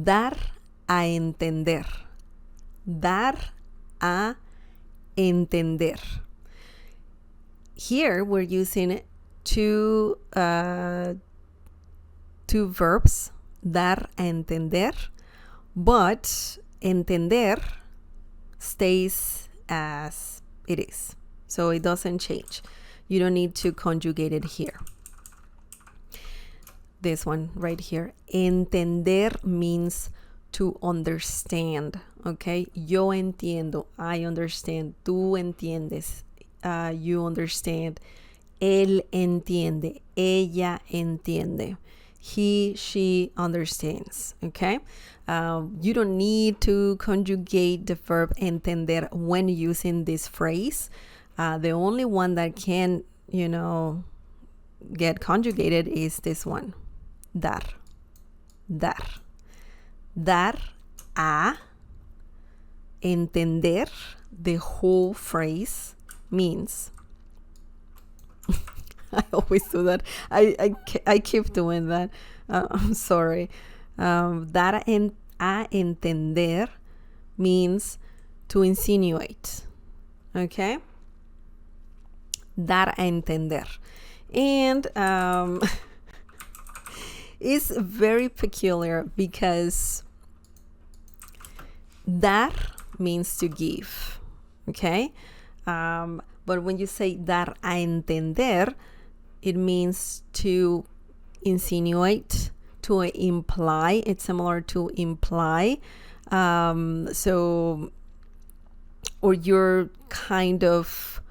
Dar a entender. Dar a entender. Here we're using two verbs, dar a entender, but entender stays as it is. So it doesn't change. You don't need to conjugate it here. This one right here. Entender means to understand. Okay? Yo entiendo. I understand. Tú entiendes. You understand. Él entiende. Ella entiende. He, she understands. Okay? You don't need to conjugate the verb entender when using this phrase. The only one that can, get conjugated is this one. Dar. Dar. Dar a entender, the whole phrase means I always do that. I keep doing that. I'm sorry. Dar a entender means to insinuate. Okay? Dar a entender. And it's very peculiar because dar means to give. Okay? But when you say dar a entender, it means to insinuate, to imply. It's similar to imply. Or you're kind of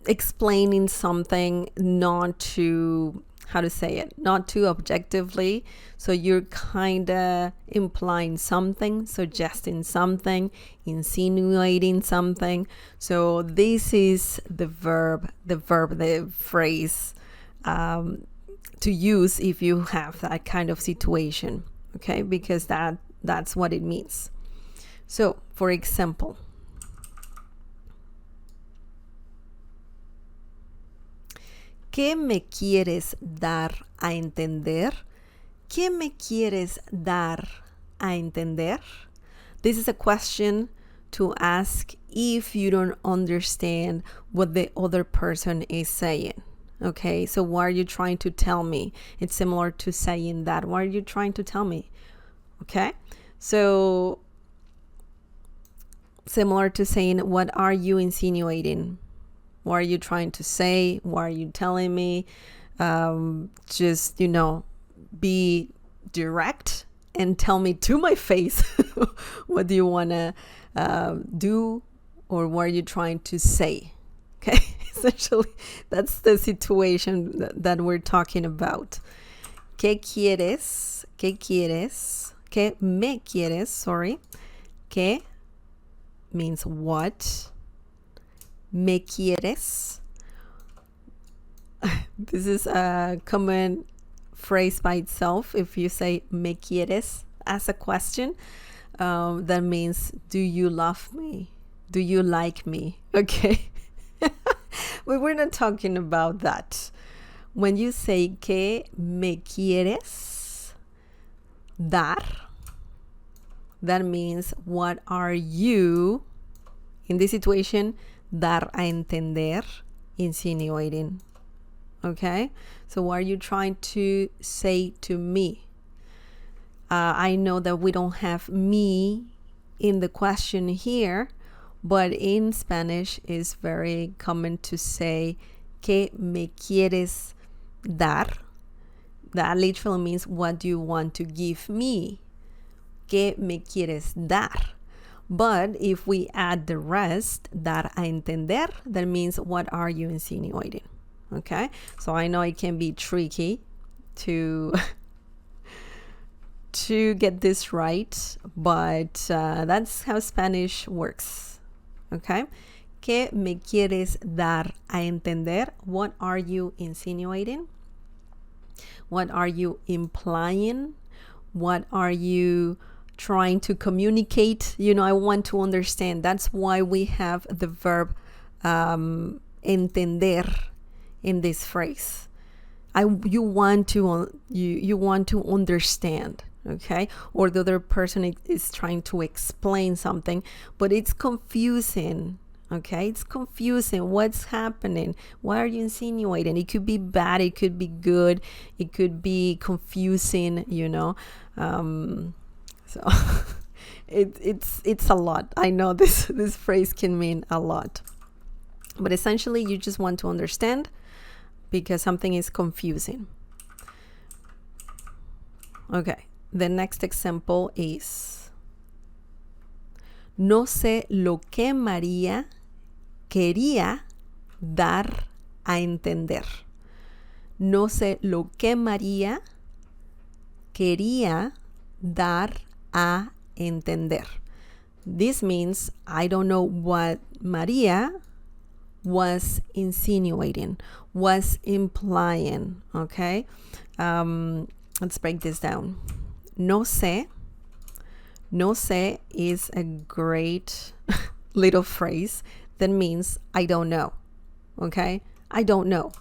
explaining something not too objectively. So you're kind of implying something, suggesting something, insinuating something. So this is the phrase to use if you have that kind of situation. Okay, because that's what it means. So, for example, ¿qué me quieres dar a entender? ¿Qué me quieres dar a entender? This is a question to ask if you don't understand what the other person is saying. Okay, so what are you trying to tell me? It's similar to saying that. What are you trying to tell me? Okay, so similar to saying, what are you insinuating? What are you trying to say? What are you telling me? Just, be direct and tell me to my face what do you want to do, or what are you trying to say? Okay, essentially, that's the situation that we're talking about. ¿Qué quieres? ¿Qué quieres? ¿Qué me quieres? Sorry. ¿Qué means what? Me quieres. This is a common phrase by itself. If you say me quieres as a question, that means, do you love me? Do you like me? Okay. But we're not talking about that. When you say que me quieres dar, that means, what are you, in this situation, dar a entender, insinuating. Okay? So what are you trying to say to me? I know that we don't have me in the question here, but in Spanish it's very common to say que me quieres dar. That literally means, what do you want to give me? Que me quieres dar. But if we add the rest, dar a entender, that means, what are you insinuating? Okay, so I know it can be tricky to get this right, but that's how Spanish works. Okay, que me quieres dar a entender? What are you insinuating? What are you implying? What are you trying to communicate? I want to understand. That's why we have the verb entender in this phrase. You want to understand. okay? Or the other person is trying to explain something, but it's confusing, okay? It's confusing. What's happening? What are you insinuating? It could be bad, it could be good, it could be confusing, you know? So it's a lot. I know this phrase can mean a lot, but essentially you just want to understand because something is confusing. Okay, the next example is: no sé lo que María quería dar a entender. No sé lo que María quería dar a entender. This means I don't know what María was insinuating, was implying, okay? Let's break this down. No sé. No sé is a great little phrase that means I don't know, okay? I don't know.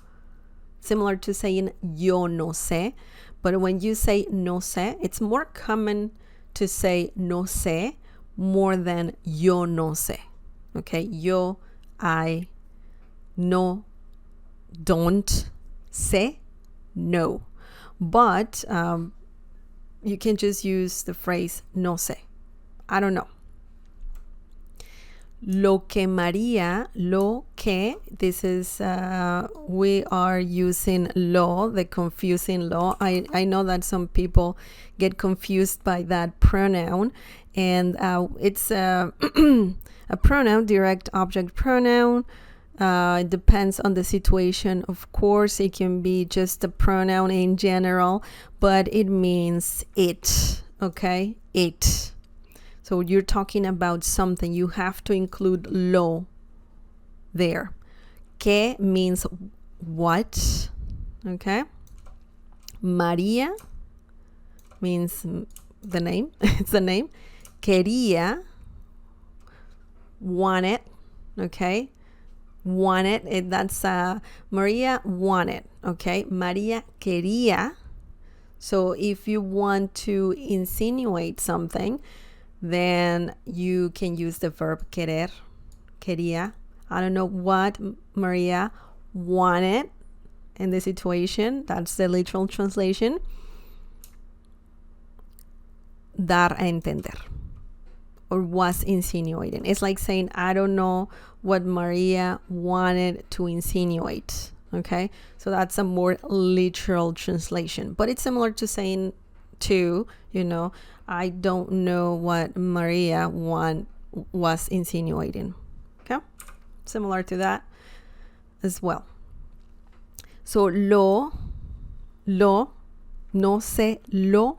Similar to saying yo no sé, but when you say no sé, it's more common to say no sé more than yo no sé, okay? Yo, I, no, don't, sé, no. But you can just use the phrase no sé. I don't know. Lo que María, lo que, this is, we are using lo, the confusing lo. I know that some people get confused by that pronoun, and it's a pronoun, direct object pronoun. It depends on the situation. Of course, it can be just a pronoun in general, but it means it, okay? It. So you're talking about something, you have to include lo there. Que means what, okay? María means the name, it's the name. Quería, wanted, okay? Wanted, that's María wanted, okay? María quería. So if you want to insinuate something, then you can use the verb querer, quería. I don't know what María wanted in the situation. That's the literal translation. Dar a entender, or was insinuating. It's like saying, I don't know what María wanted to insinuate, okay? So that's a more literal translation, but it's similar to saying to, you know, I don't know what María was insinuating, okay? Similar to that as well. So lo, no sé lo,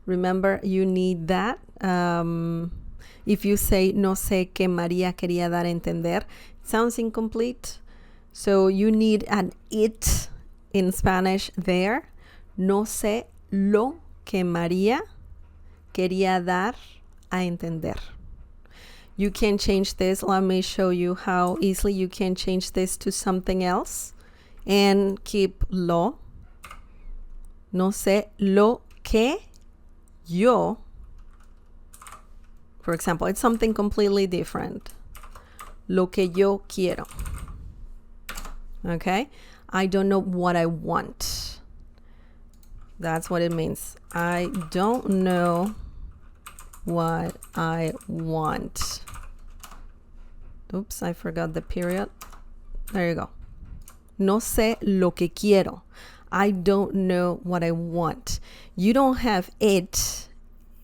remember you need that. If you say no sé que María quería dar a entender, it sounds incomplete. So you need an it in Spanish there. No sé lo que María quería dar a entender. You can change this. Let me show you how easily you can change this to something else and keep lo. No sé lo que yo. For example, it's something completely different. Lo que yo quiero. Okay? I don't know what I want. That's what it means. I don't know what I want. Oops, I forgot the period. There you go. No sé lo que quiero. I don't know what I want. You don't have it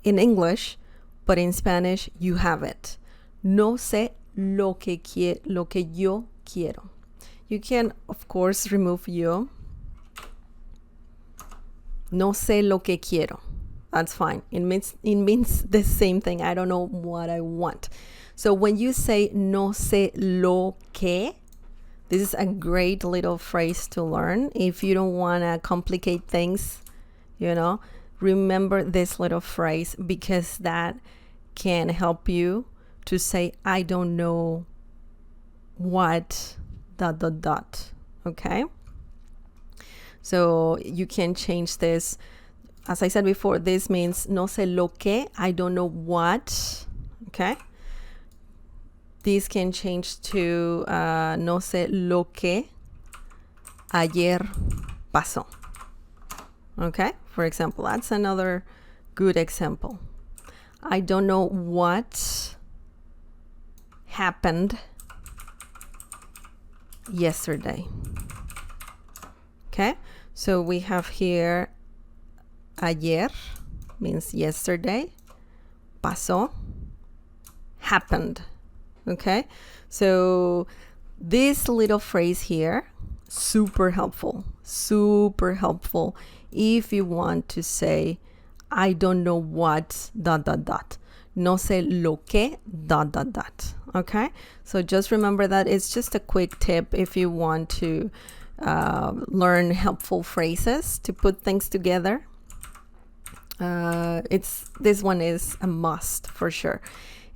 in English, but in Spanish you have it. No sé lo que yo quiero. You can, of course, remove yo. No sé lo que quiero. That's fine. It means the same thing. I don't know what I want. So when you say no sé lo que, this is a great little phrase to learn. If you don't want to complicate things, you know, remember this little phrase, because that can help you to say, I don't know what ... Okay? So you can change this as I said before, this means no sé lo que, I don't know what. Okay. This can change to no sé lo que ayer pasó. Okay. For example, that's another good example. I don't know what happened yesterday. Okay, so we have here ayer means yesterday, pasó, happened. Okay, so this little phrase here, super helpful if you want to say I don't know what ... no sé lo que ... Okay, so just remember that it's just a quick tip if you want to learn helpful phrases to put things together. This one is a must for sure.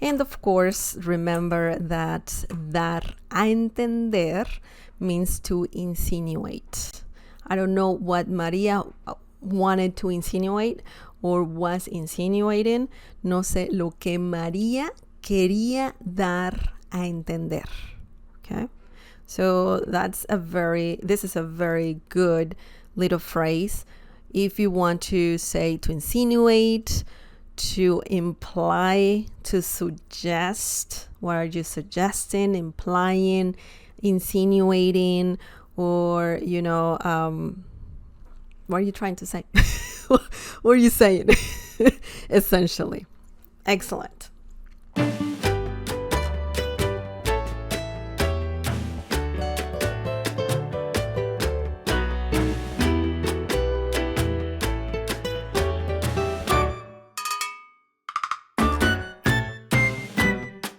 And of course, remember that dar a entender means to insinuate. I don't know what Maria wanted to insinuate or was insinuating. No sé lo que María quería dar a entender. Okay, so this is a very good little phrase if you want to say to insinuate, to imply, to suggest. What are you suggesting, implying, insinuating, or what are you trying to say? What are you saying? Essentially. Excellent.